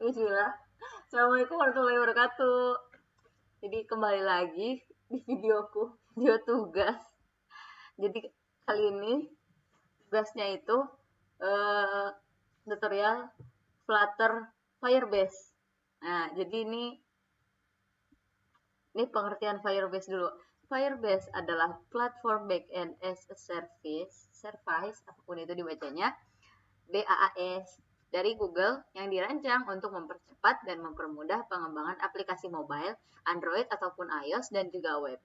Bismillah. Assalamualaikum warahmatullahi wabarakatuh. Jadi kembali lagi di videoku, video tugas. Jadi kali ini tugasnya itu eh, tutorial Flutter Firebase. Nah, jadi ini pengertian Firebase dulu. Firebase adalah platform backend as a service apapun itu dibacanya, BaaS dari Google yang dirancang untuk mempercepat dan mempermudah pengembangan aplikasi mobile, Android ataupun iOS dan juga web.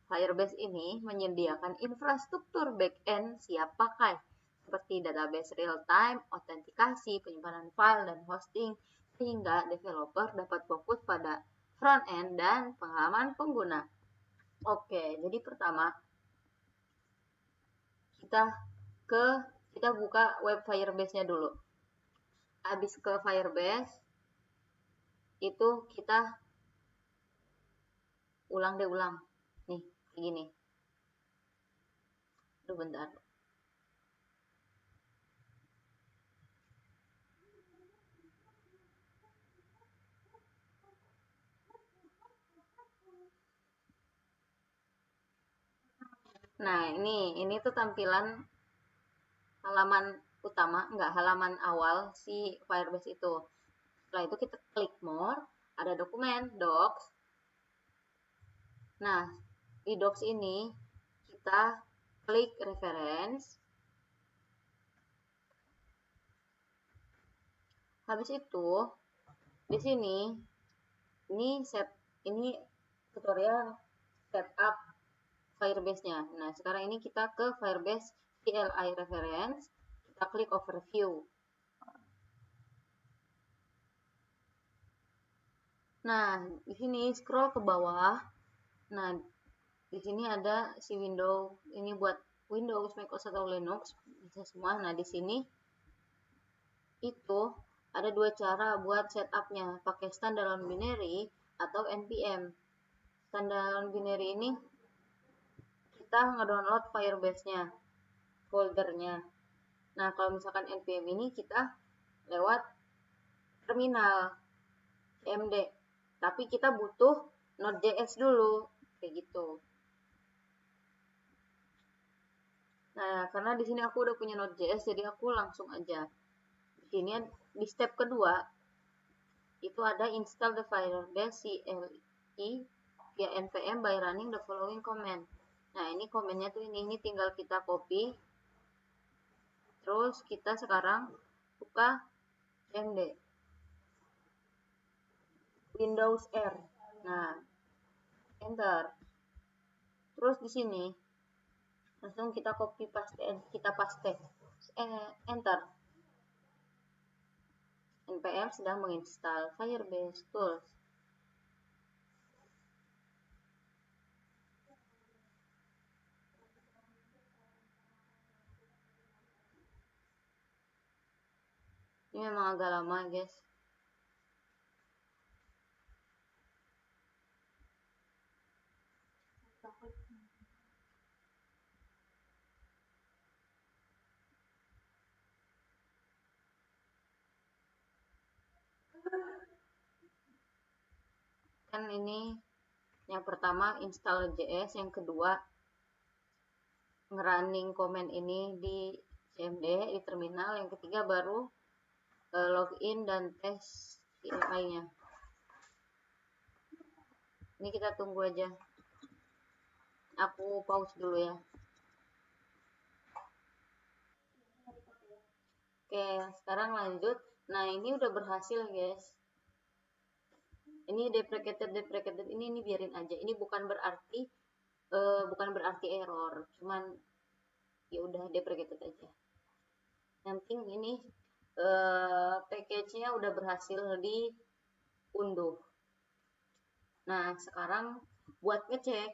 Firebase ini menyediakan infrastruktur back-end siap pakai seperti database real-time, autentikasi, penyimpanan file, dan hosting sehingga developer dapat fokus pada front-end dan pengalaman pengguna. Oke, jadi pertama kita buka web Firebase-nya dulu. Habis ke Firebase, itu kita ulang. Nih, kayak gini. Aduh, bentar. Nah, ini tuh tampilan halaman utama, enggak, halaman awal si Firebase itu. Setelah itu kita klik more, ada dokumen, docs. Nah, di docs ini kita klik reference. Habis itu di sini ini tutorial setup Firebase-nya. Nah, sekarang ini kita ke Firebase CLI reference, kita klik overview. Nah, di sini scroll ke bawah. Nah, di sini ada si window, ini buat Windows, macOS atau Linux, bisa semua. Nah, di sini itu ada dua cara buat setupnya, pakai standalone binary atau npm. Standalone binary ini kita ngedownload Firebase-nya, foldernya. Nah, kalau misalkan npm ini kita lewat terminal cmd, tapi kita butuh Node.js dulu, kayak gitu. Nah, karena di sini aku udah punya Node.js, jadi aku langsung aja. Di sini di step kedua itu ada install the Firebase CLI via npm by running the following command. Nah, ini komennya tuh ini tinggal kita copy. Terus kita sekarang buka cmd. Windows R. Nah, enter. Terus di sini langsung kita copy paste, enter. npm sedang menginstal Firebase Tools. Ini memang agak lama, guys. Kan ini yang pertama install JS, yang kedua ngerunning komen ini di cmd di terminal, yang ketiga baru login dan tes CLI-nya. Ini kita tunggu aja. Aku pause dulu ya. Oke, sekarang lanjut. Nah, ini udah berhasil, guys. Ini deprecated ini biarin aja. Ini bukan berarti error, cuman ya udah deprecated aja. Nanti ini package-nya udah berhasil diunduh. Nah, sekarang buat ngecek,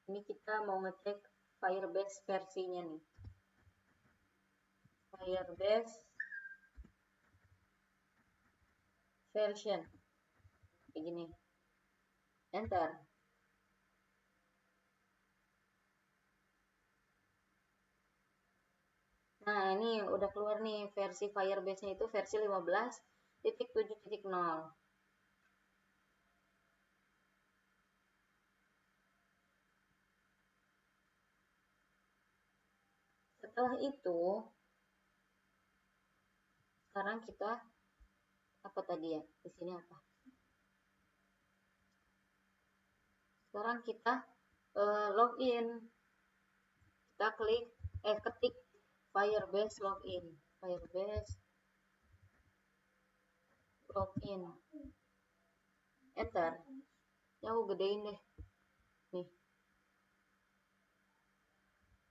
ini kita mau ngecek Firebase versinya nih. Firebase version kayak gini, enter. Nah, ini udah keluar nih versi Firebase-nya itu versi 15 1.7.0. Setelah itu, sekarang kita apa tadi ya? Di sini apa? Sekarang kita login. Kita ketik Firebase login. Firebase login. Enter. Ya aku gedein deh. Nih.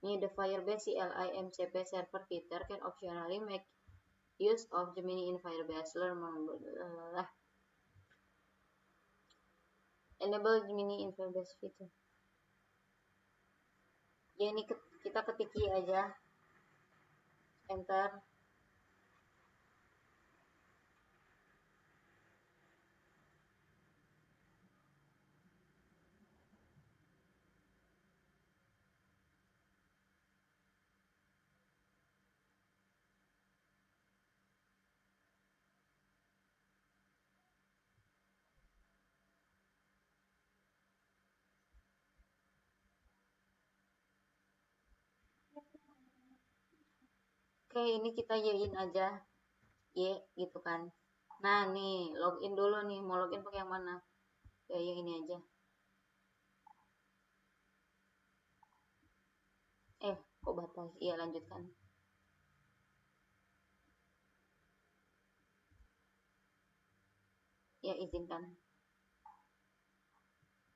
Ini the Firebase CLI MCP server Twitter can optionally make use of Gemini in Firebase. Enable Gemini in Firebase feature. Ya ini kita ketiki aja. Enter. Oke, ini kita Y-in aja. Y gitu kan. Nah, nih, login dulu nih. Mau login pakai yang mana? Ya, yang ini aja. Kok batas? Iya, lanjutkan. Ya, izinkan.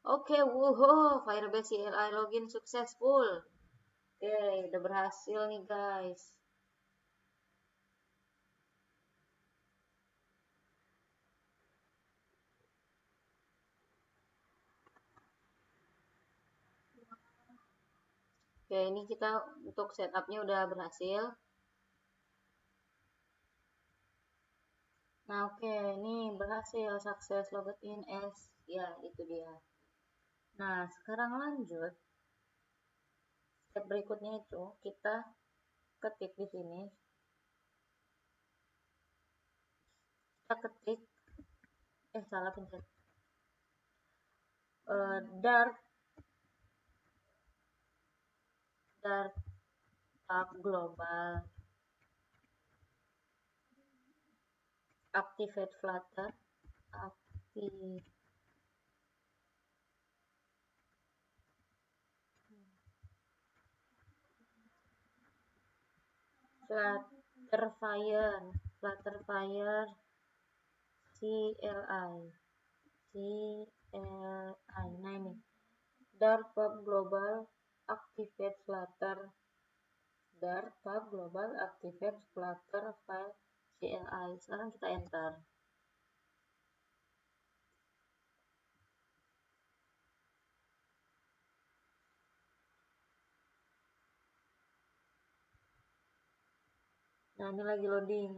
Oke, wuh, Firebase CLI login successful. Oke, udah berhasil nih guys. Oke, ini kita untuk setupnya udah berhasil. Nah, oke, ini berhasil sukses login as. Ya, itu dia. Nah, sekarang lanjut. Step berikutnya itu kita ketik di sini. Kita ketik salah pencet. Dart tab global activate Flutter Flutterfire CLI. Nah ini Dart tab global activate Flutter Dart tab global activate Flutter file CLI. Sekarang kita enter. Nah, ini lagi loading.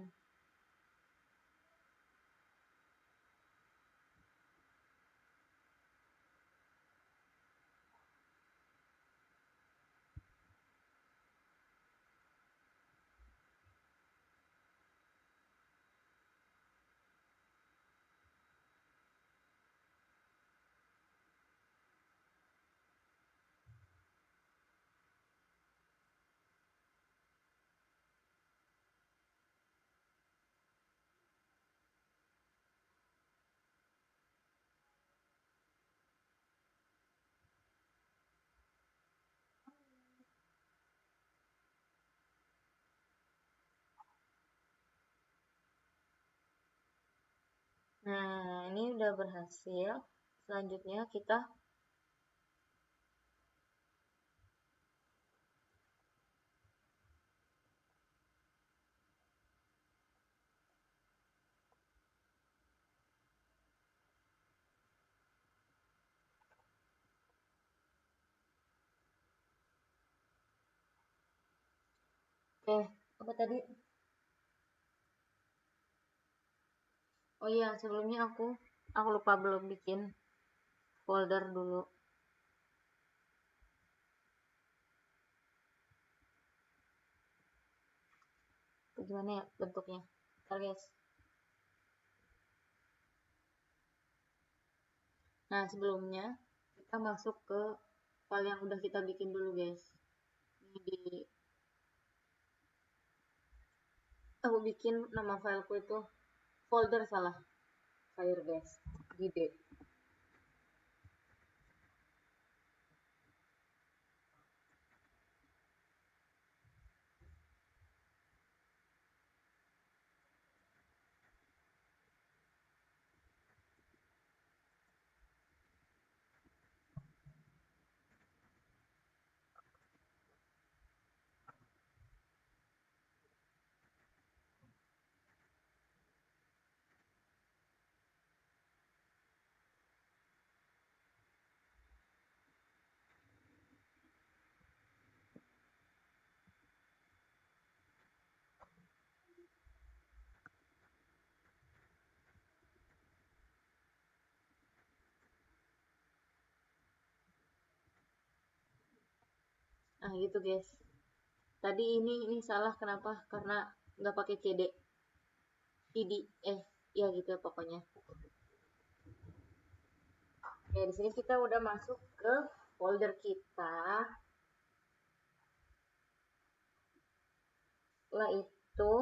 Nah, ini udah berhasil. Selanjutnya kita apa tadi? Oh iya, sebelumnya aku lupa belum bikin folder dulu. Gimana ya bentuknya? Ntar guys. Nah, sebelumnya kita masuk ke file yang udah kita bikin dulu, guys. Ini aku bikin nama fileku itu folder salah, Firebase di D. Nah, gitu, guys. Tadi ini salah kenapa? Karena nggak pakai CD. Ya gitu ya pokoknya. Oke, di sini kita udah masuk ke folder kita. Setelah itu,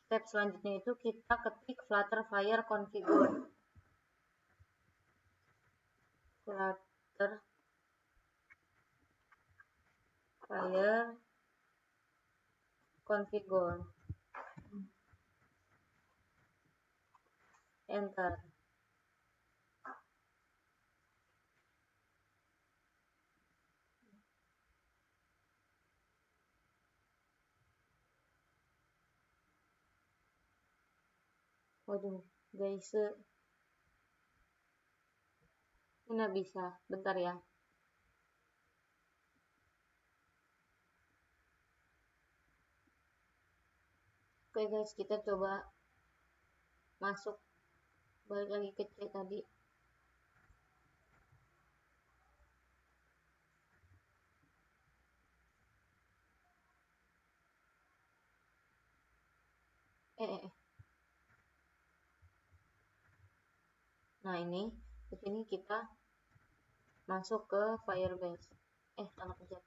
step selanjutnya itu kita ketik Flutterfire configure. Flutterfire configure. Enter. Waduh, guys, ini nggak bisa. Bentar ya. Oke guys, kita coba masuk. Balik lagi ke C tadi. Nah, ini di sini kita masuk ke Firebase. Salah pencet.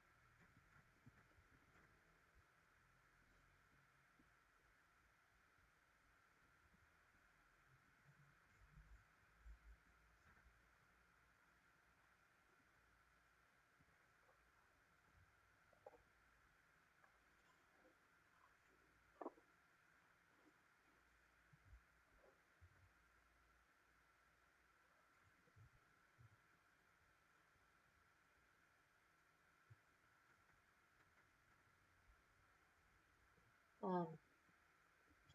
Dan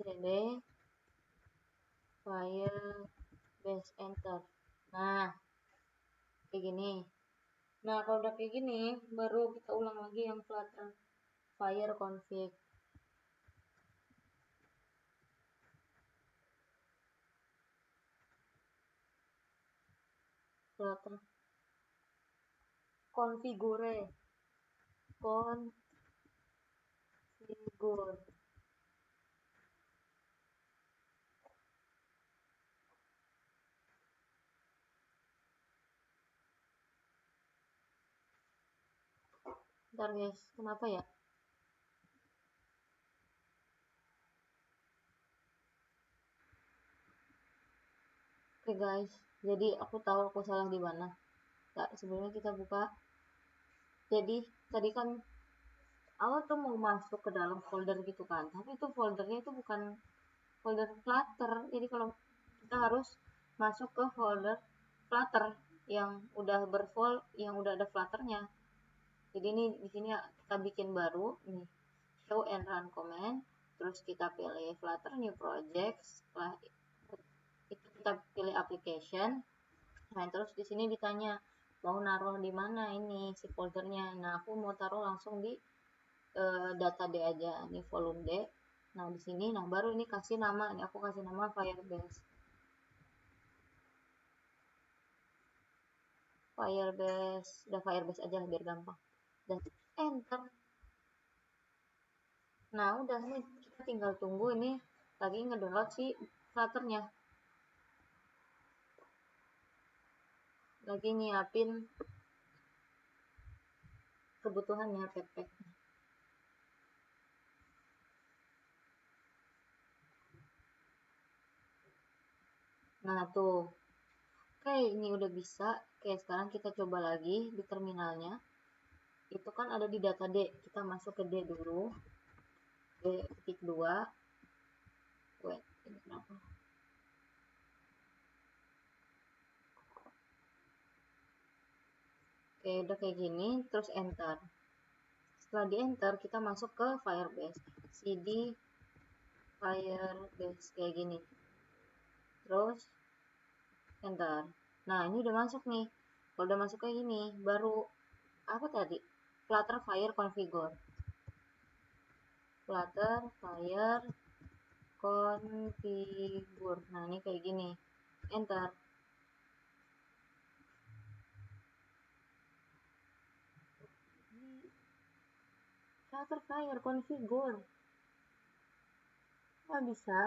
CD Firebase enter. Nah, kayak gini. Nah, kalau udah kayak gini, baru kita ulang lagi yang Flutterfire config. Flutter configure. Bentar guys, kenapa ya? Oke guys, jadi aku tahu aku salah di mana. Nah, sebelumnya kita buka. Jadi tadi kan awal tuh mau masuk ke dalam folder gitu kan, tapi itu foldernya itu bukan folder Flutter. Jadi kalau kita harus masuk ke folder Flutter yang udah yang udah ada Flutternya. Jadi ini di sini kita bikin baru nih, show and run command, terus kita pilih Flutter new project, setelah itu kita pilih application. Nah, terus di sini ditanya mau naruh di mana ini si foldernya. Nah, aku mau taruh langsung di data D aja, ini volume D. Nah, di sini nah baru ini kasih nama, ini aku kasih nama Firebase. Udah Firebase aja biar gampang. Dan enter. Nah, udah nih kita tinggal tunggu ini lagi ngedownload si Flutternya. lagi nyiapin kebutuhannya pet. Nah tuh, oke ini udah bisa. Oke sekarang kita coba lagi di terminalnya. Itu kan ada di data D, kita masuk ke D dulu, D.2. Wait, ini kenapa? Oke udah kayak gini, terus enter. Setelah di enter kita masuk ke Firebase, cd Firebase kayak gini, terus enter. Nah ini udah masuk nih. Kalau udah masuk kayak gini, baru apa tadi, Flutter Fire Configure. Flutter Fire Configure. Nah ini kayak gini, enter. Flutter Fire Configure nggak bisa.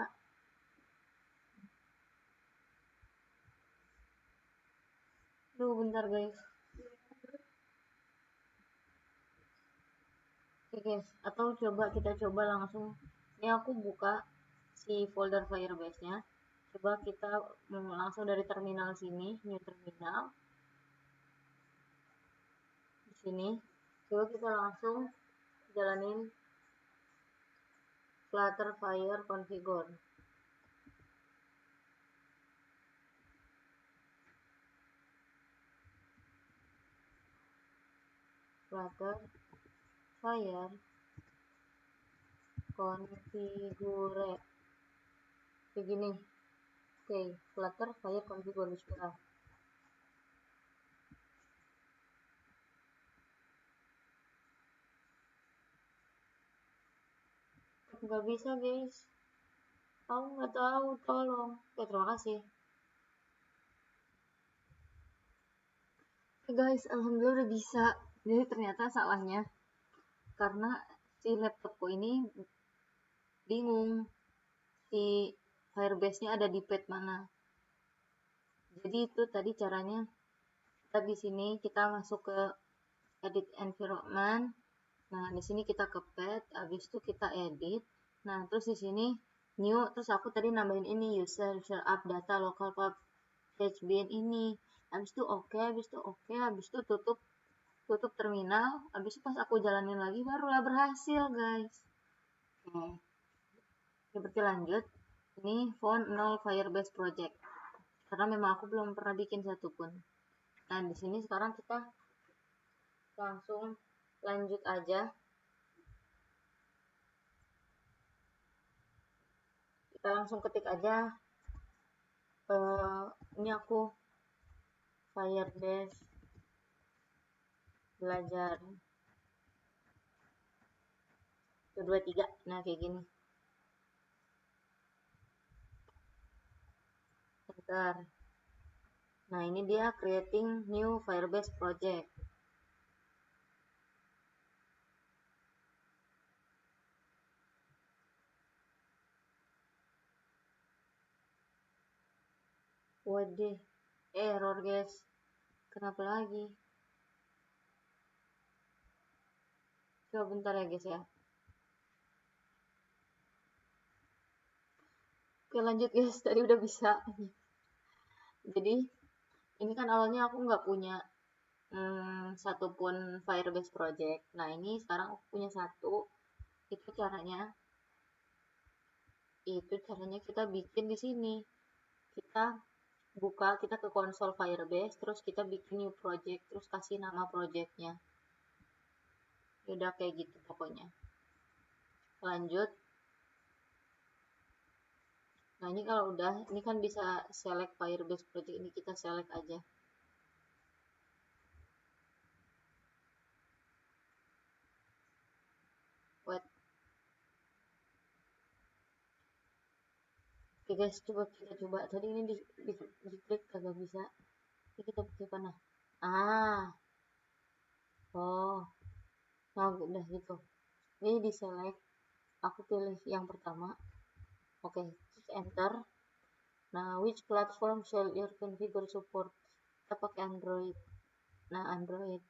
Duh bentar guys. Oke guys, atau kita coba langsung. Ini aku buka si folder Firebase nya. Coba kita langsung dari terminal sini, new terminal. Di sini, coba kita langsung jalanin Flutter Fire Configure. Flutter Fire Configure. Kayak gini. Oke, Flutter Fire Configure bismillah. Nggak bisa guys. Aku nggak tahu, tolong. Oke, terima kasih. Oke guys, alhamdulillah udah bisa. Jadi ternyata salahnya karena si laptopku ini bingung si Firebase-nya ada di pad mana. Jadi itu tadi caranya. Kita di sini kita masuk ke edit environment. Nah, di sini kita ke pad, habis itu kita edit. Nah, terus di sini new, terus aku tadi nambahin ini user share up data local pub HBN ini. Habis itu oke, habis itu tutup terminal. Habis itu pas aku jalanin lagi barulah berhasil, guys. Oke. Seperti lanjut. Ini font 0 Firebase project. Karena memang aku belum pernah bikin satupun. Nah, di sini sekarang kita langsung lanjut aja. Kita langsung ketik aja. Ini aku Firebase belajar 1, 2, 3. Nah kayak gini, enter. Nah ini dia creating new Firebase project. Waduh, error guys. Kenapa lagi? Coba bentar ya guys ya. Oke lanjut guys, tadi udah bisa. Jadi ini kan awalnya aku nggak punya satupun Firebase project. Nah ini sekarang aku punya satu. Itu caranya kita bikin di sini. Kita ke konsol Firebase, terus kita bikin new project, terus kasih nama projectnya. Udah kayak gitu pokoknya. Lanjut. Nah ini kalau udah, ini kan bisa select Firebase project, ini kita select aja. Wait. Oke guys, kita coba. Tadi ini diklik kagak bisa. Ini kita pakai mana? Oh. Nah udah gitu. Ini di select. Aku pilih yang pertama. Oke, terus enter. Nah, which platform shall your configure support? kita pakai Android. Nah, Android.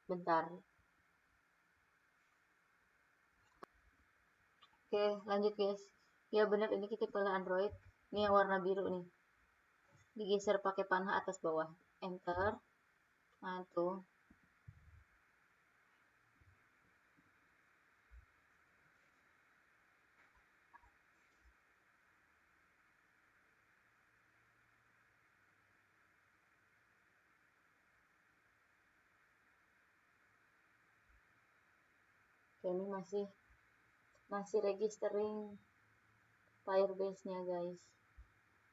Bentar. Oke, lanjut guys. Ya benar, ini kita pilih Android. Ini yang warna biru nih. Digeser pakai panah atas bawah. Enter. Nah, tuh. Oke, ini masih registering Firebase-nya guys.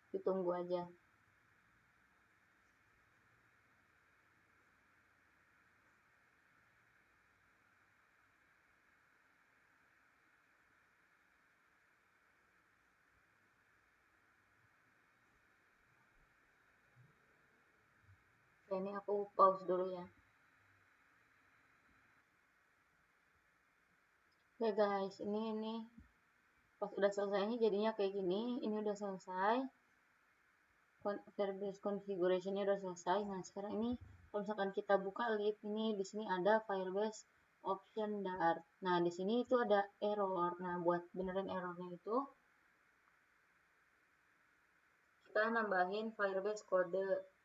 Ditunggu aja. Oke, ini aku pause dulu ya. Oke guys, ini pas udah selesai ini jadinya kayak gini. Ini udah selesai. Firebase configuration-nya udah selesai. Nah, sekarang ini kalau misalkan kita buka lib, ini di sini ada Firebase option Dart. Nah, di sini itu ada error. Nah, buat benerin errornya itu kita nambahin Firebase kode.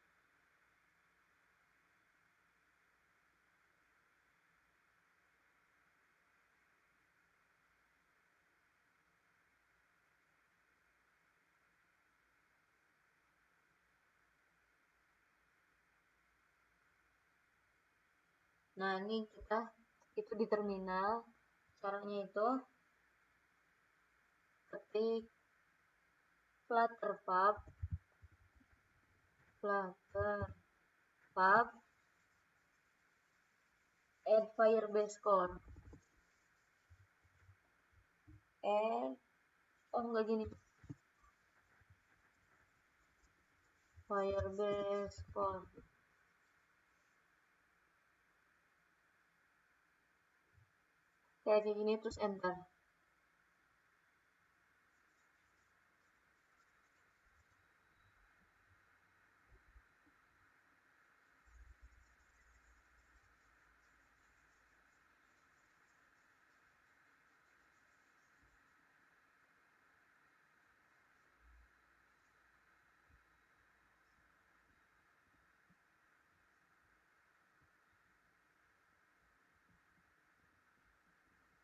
Nah, ini kita itu di terminal. Caranya itu ketik flutterpub add Firebase core enggak gini, Firebase core kayak gini, terus enter.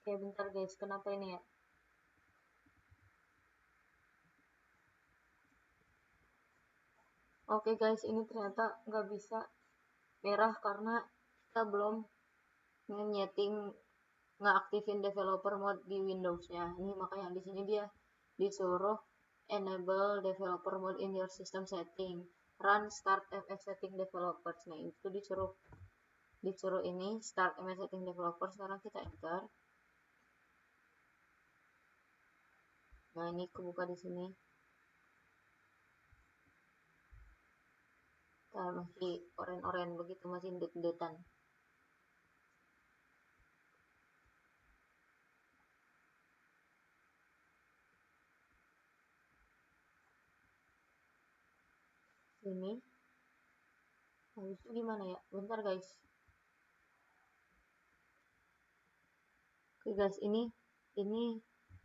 Oke, bentar guys, kenapa ini ya? Oke guys, ini ternyata nggak bisa merah karena kita belum nge-nyeting, nggak aktifin developer mode di Windows-nya. Ini makanya di sini dia disuruh enable developer mode in your system setting, run start ms setting developers. Nah, itu disuruh ini start ms setting developer. Sekarang kita enter. Nah, ini kebuka di sini. Nah, masih oren-oren begitu, masih ndut-ndutan. Ini habis itu gimana ya? Bentar guys. Oke guys, ini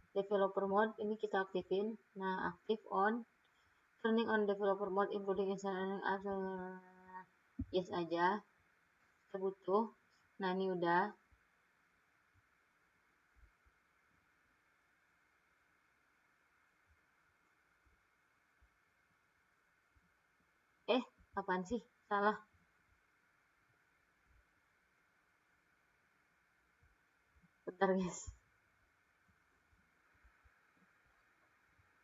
developer mode ini kita aktifin. Nah, aktif on, turning on developer mode including installing yes aja. Kita butuh. Nah, ini udah. Apaan sih? Salah. Bentar guys.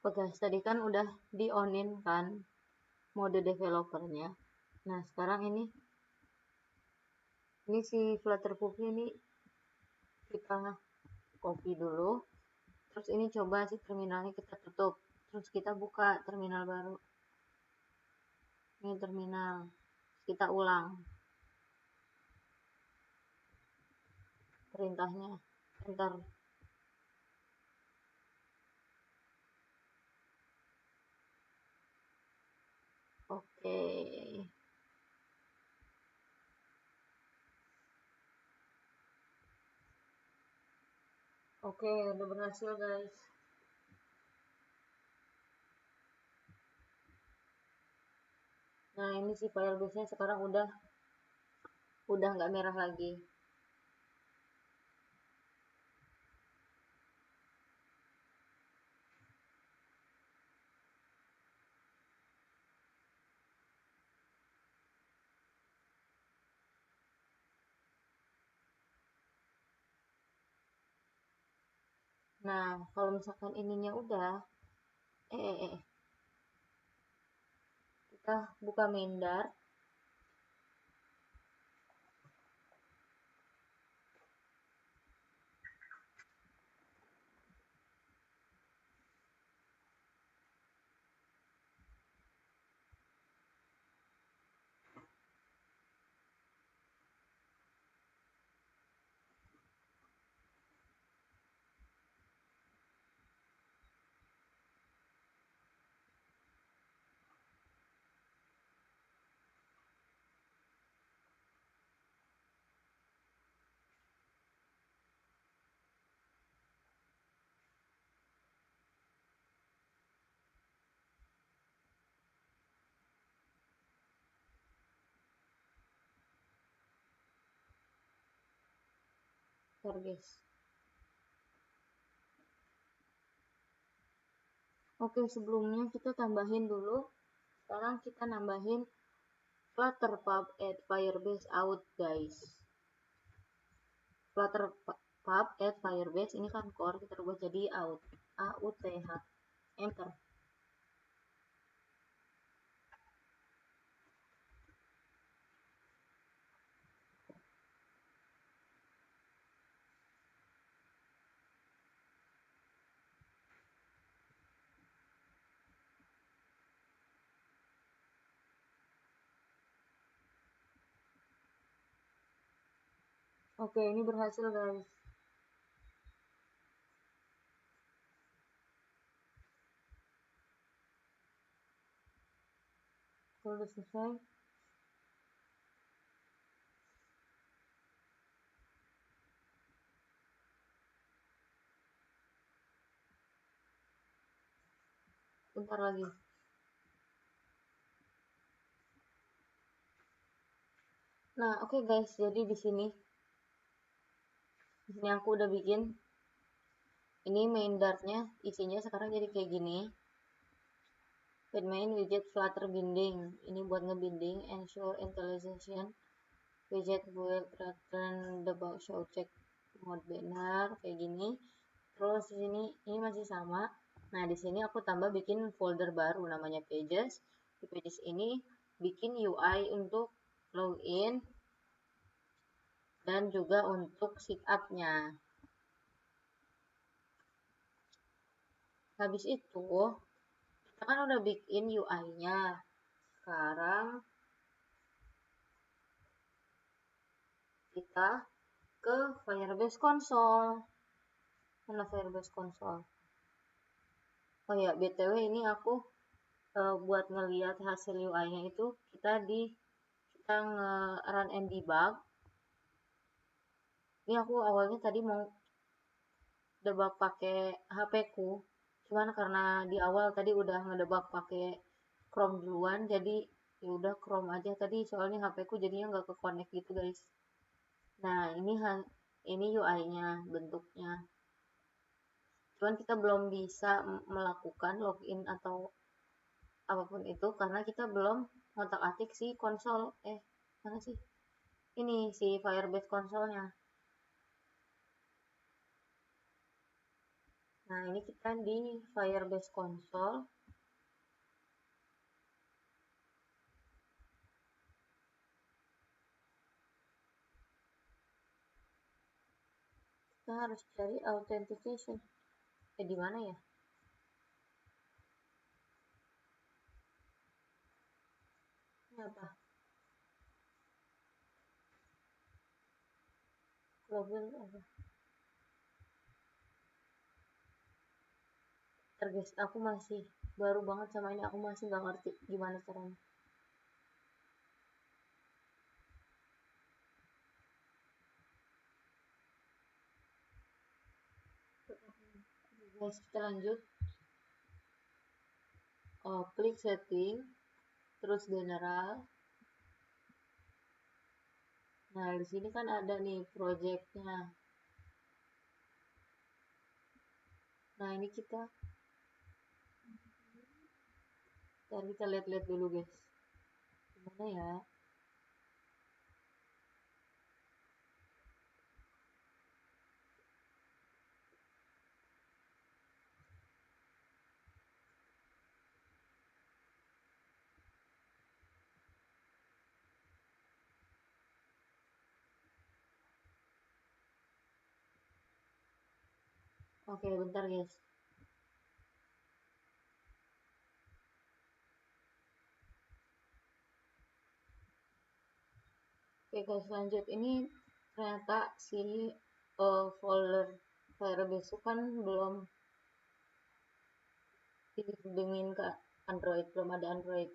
Oke guys, tadi kan udah di onin kan mode developernya. Nah, sekarang ini si Flutterpub ini kita copy dulu. Terus ini coba si terminalnya kita tutup. Terus kita buka terminal baru. Ini terminal. Kita ulang perintahnya. Enter. Oke. Oke, udah berhasil guys. Nah, ini si Firebase-nya sekarang udah nggak merah lagi. Nah, kalau misalkan ininya udah, kita buka main Dart. Firebase. Oke, sebelumnya kita tambahin dulu. Sekarang kita nambahin Flutter pub add Firebase out guys. Flutter pub add Firebase ini kan core, kita rubah jadi out. AUTH. Enter. Oke, ini berhasil guys. Kalau udah selesai, bentar lagi. Nah, oke guys, jadi di sini aku udah bikin ini main dartnya, isinya sekarang jadi kayak gini. Main widget Flutter binding, ini buat ngebinding. Ensure initialization widget build return the bug show check mode banner kayak gini. Terus di sini ini masih sama. Nah, di sini aku tambah bikin folder baru namanya pages. Di pages ini bikin UI untuk login dan juga untuk sign-up-nya. Habis itu, kita kan udah bikin UI-nya. Sekarang kita ke Firebase Console. Mana Firebase Console? Oh ya, BTW ini aku buat ngelihat hasil UI-nya itu kita nge-run and debug. Ini aku awalnya tadi mau debug pakai HP ku, cuman karena di awal tadi udah ngedebug pakai Chrome duluan, jadi ya udah Chrome aja tadi, soalnya HP ku jadinya nggak ke connect gitu guys. Nah, ini UI-nya bentuknya. Cuman kita belum bisa melakukan login atau apapun itu karena kita belum ngotak-atik si konsol. Mana sih? Ini si Firebase konsolnya. Nah, ini kita di Firebase Console. Kita harus cari authentication. Di mana ya? Ini apa? Login apa? Guys, aku masih baru banget sama ini, aku masih nggak ngerti gimana caranya. Guys, kita lanjut. Klik setting, terus general. Nah, di sini kan ada nih projectnya. Nah, ini kita lihat-lihat dulu guys. Gimana ya? Oke, bentar guys. Oke guys, lanjut. Ini ternyata si folder Firebase itu kan belum dihubungin ke Android, belum ada Android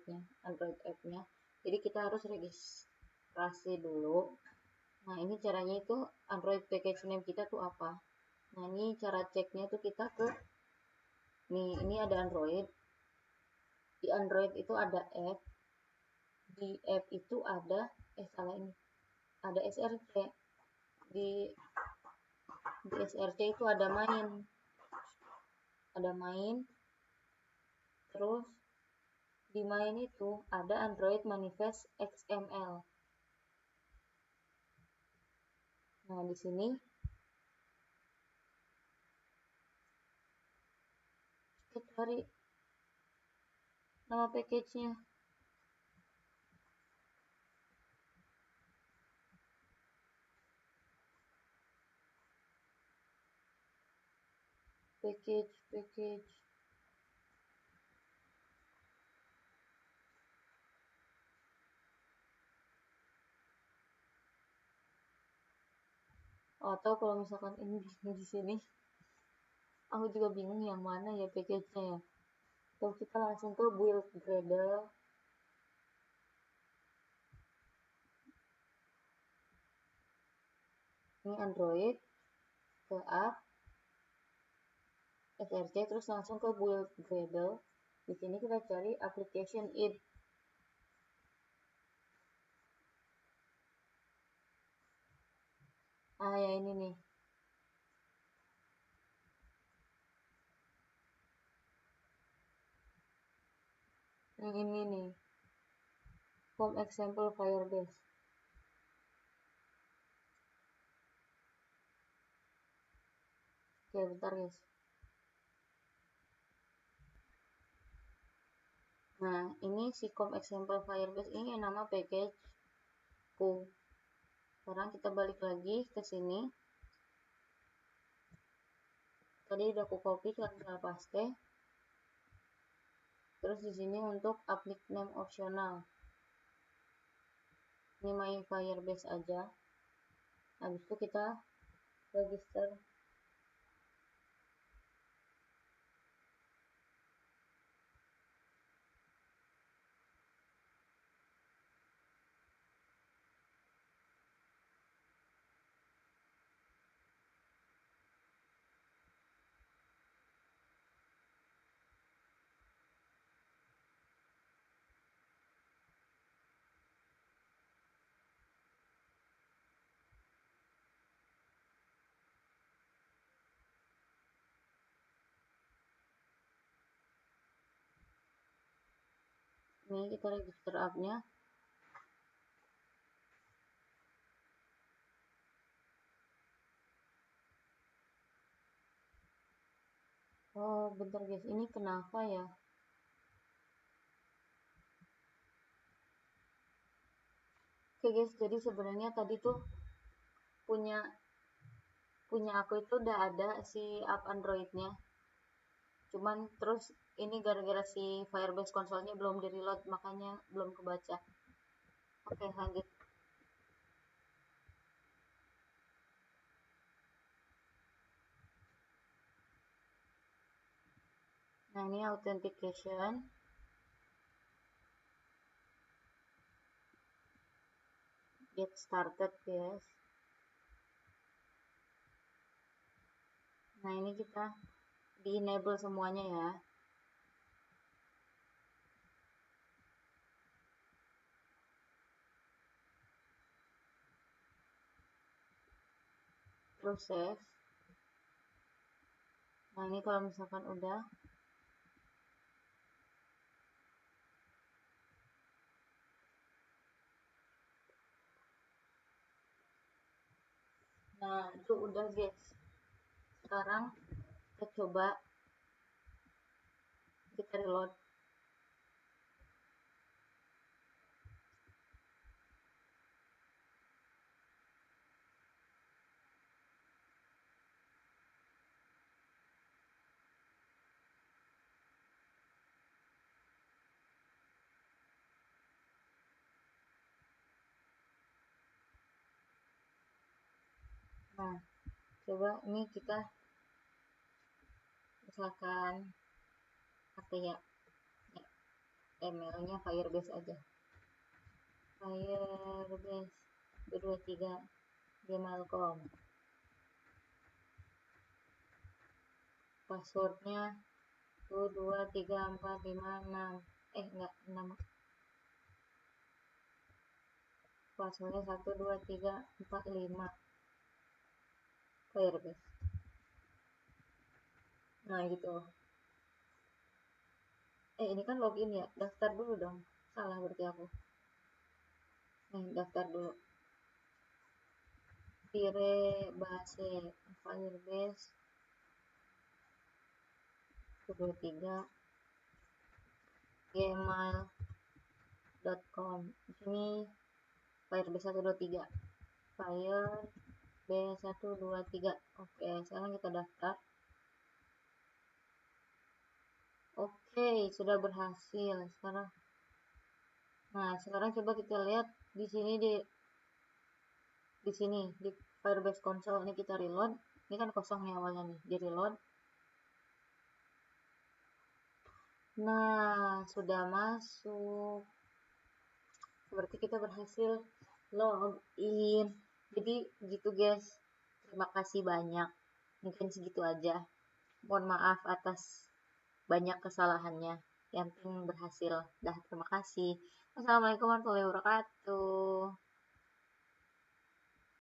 app-nya. Jadi kita harus registrasi dulu. Nah, ini caranya itu Android package name kita tuh apa? Nah, ini cara ceknya tuh kita ke nih, ini ada Android. Di Android itu ada app. Di app itu ada salah ini. Ada SRC. Di SRC itu ada main. Terus di main itu ada Android Manifest XML. Nah, di sini kita cari nama package-nya. Package. Atau kalau misalkan ini di sini, aku juga bingung yang mana ya package-nya ya. Kalau kita langsung ke build Gradle. Ini Android, ke app, SRC, terus langsung ke build Gradle. Di sini kita cari application it. Ya ini nih. Yang ini nih. From example Firebase. Oke, bentar guys. Nah, ini si com example Firebase ini nama package ku. Sekarang kita balik lagi ke sini. Tadi udah aku copy, tinggal paste. Terus di sini untuk applic name optional. Ini my Firebase aja. Habis itu kita register. Ini kita register app-nya. Oh, bentar guys, ini kenapa ya? Oke guys, jadi sebenarnya tadi tuh punya aku itu udah ada si app Android-nya. Cuman terus ini gara-gara si Firebase konsolnya belum di-reload, makanya belum kebaca. Oke, lanjut. Nah, ini authentication. Get started, guys. Nah, ini kita di enable semuanya ya. Terus save. Nah ini kalau misalkan udah, nah itu udah guys. Sekarang kita coba, kita reload. Nah coba ini kita misalkan pakai ya, emailnya Firebase aja, Firebase 223 gmail.com, passwordnya 123456, enggak 6, passwordnya 12345 Firebase. Nah gitu. Ini kan login ya, daftar dulu dong, salah berarti aku. Nih daftar dulu, Firebase Firebase 23 gmail.com. Ini Firebase 123, Firebase 123. Oke, sekarang kita daftar. Oke, sudah berhasil. Sekarang coba kita lihat di sini, di sini di Firebase Console ini kita reload. Ini kan kosong nih awalnya nih, di reload. Nah, sudah masuk. Berarti kita berhasil login. Jadi gitu guys. Terima kasih banyak. Mungkin segitu aja. Mohon maaf atas banyak kesalahannya. Yang penting berhasil. Dah, terima kasih. Wassalamualaikum warahmatullahi wabarakatuh.